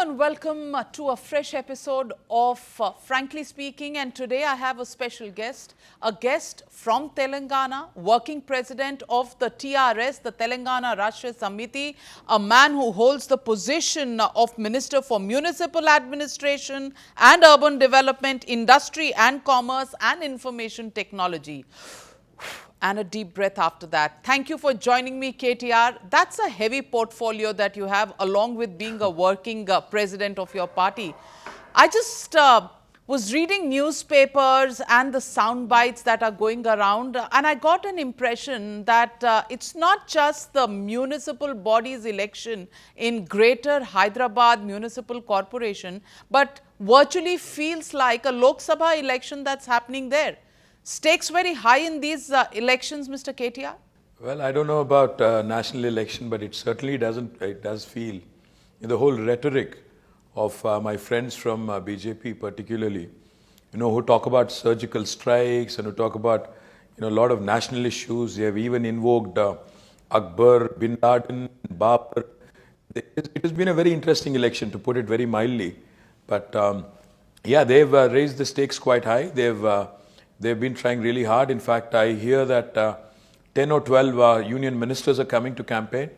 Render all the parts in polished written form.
and welcome to a fresh episode of Frankly Speaking, and today I have a special guest, a guest from Telangana, working president of the TRS, the Telangana Rashtra Samiti, a man who holds the position of Minister for Municipal Administration and Urban Development, Industry and Commerce and Information Technology. And a deep breath after that. Thank you for joining me, KTR. That's a heavy portfolio that you have, along with being a working president of your party. I just was reading newspapers and the sound bites that are going around, and I got an impression that it's not just the municipal bodies election in Greater Hyderabad Municipal Corporation, but virtually feels like a Lok Sabha election that's happening there. Stakes very high in these elections, Mr. KTR? Well, I don't know about national election, but it certainly does feel in the whole rhetoric of my friends from BJP particularly, who talk about surgical strikes and who talk about, a lot of national issues. They have even invoked Akbar, bin Laden, Babar. It has been a very interesting election, to put it very mildly. But yeah, they've raised the stakes quite high. They've been trying really hard. In fact, I hear that 10 or 12 union ministers are coming to campaign.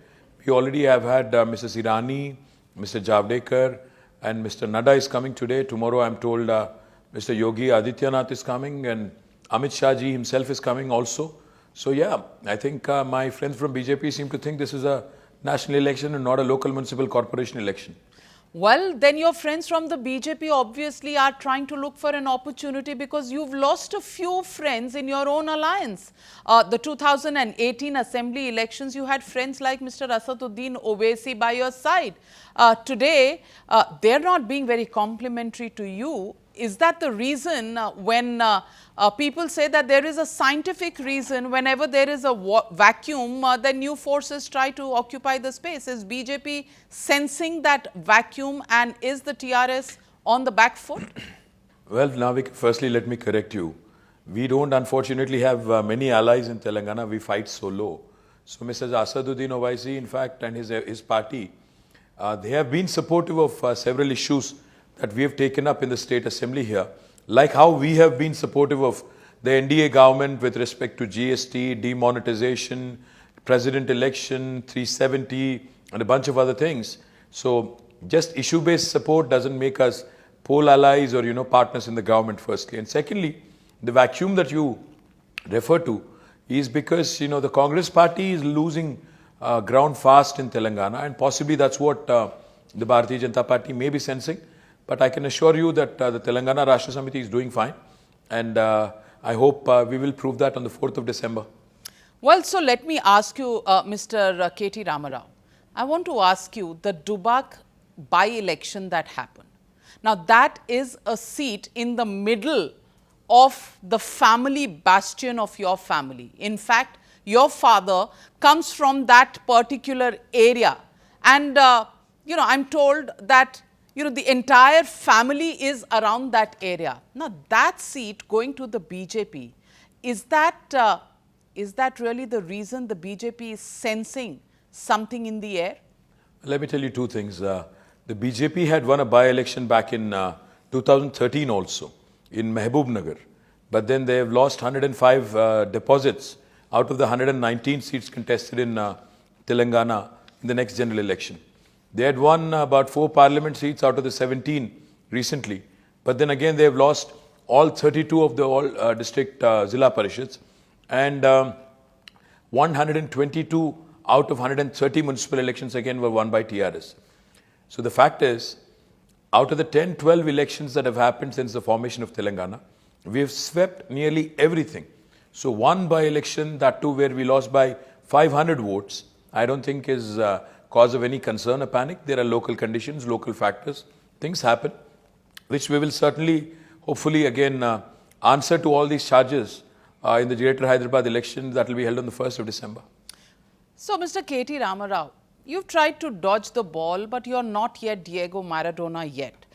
We already have had Mrs. Irani, Mr. Javdekar, and Mr. Nadda is coming today. Tomorrow, I'm told Mr. Yogi Adityanath is coming, and Amit Shah ji himself is coming also. So yeah, I think my friends from BJP seem to think this is a national election and not a local municipal corporation election. Well, then your friends from the BJP obviously are trying to look for an opportunity, because you've lost a few friends in your own alliance. The 2018 assembly elections, you had friends like Mr. Asaduddin Owaisi by your side. Today, they're not being very complimentary to you. Is that the reason when people say that there is a scientific reason whenever there is a vacuum, then new forces try to occupy the space? Is BJP sensing that vacuum, and is the TRS on the back foot? Well, Navik, firstly, let me correct you. We don't unfortunately have many allies in Telangana. We fight solo. So Mr. Asaduddin Owaisi, in fact, and his party, they have been supportive of several issues that we have taken up in the state assembly here, like how we have been supportive of the NDA government with respect to GST, demonetization, president election, 370, and a bunch of other things. So just issue-based support doesn't make us poll allies or, partners in the government, firstly. And secondly, the vacuum that you refer to is because, the Congress party is losing ground fast in Telangana, and possibly that's what the Bharatiya Janata Party may be sensing. But I can assure you that the Telangana Rashtra Samiti is doing fine, and I hope we will prove that on the 4th of December. Well, so let me ask you, Mr. KT Rama Rao. I want to ask you, the Dubak by-election that happened. Now, that is a seat in the middle of the family bastion of your family. In fact, your father comes from that particular area. And, I'm told that the entire family is around that area. Now, that seat going to the BJP, is that really the reason the BJP is sensing something in the air? Let me tell you two things. The BJP had won a by-election back in 2013 also in Mehboob-Nagar. But then they have lost 105 deposits out of the 119 seats contested in Telangana in the next general election. They had won about 4 parliament seats out of the 17 recently. But then again, they have lost all 32 of the district Zilla Parishads, and 122 out of 130 municipal elections again were won by TRS. So the fact is, out of the 10-12 elections that have happened since the formation of Telangana, we have swept nearly everything. So one by-election, that too where we lost by 500 votes, I don't think is cause of any concern or panic. There are local conditions, local factors. Things happen, which we will certainly, hopefully again, answer to all these charges in the Greater Hyderabad election that will be held on the 1st of December. So, Mr. KT Rama Rao, you've tried to dodge the ball, but you're not yet Diego Maradona yet.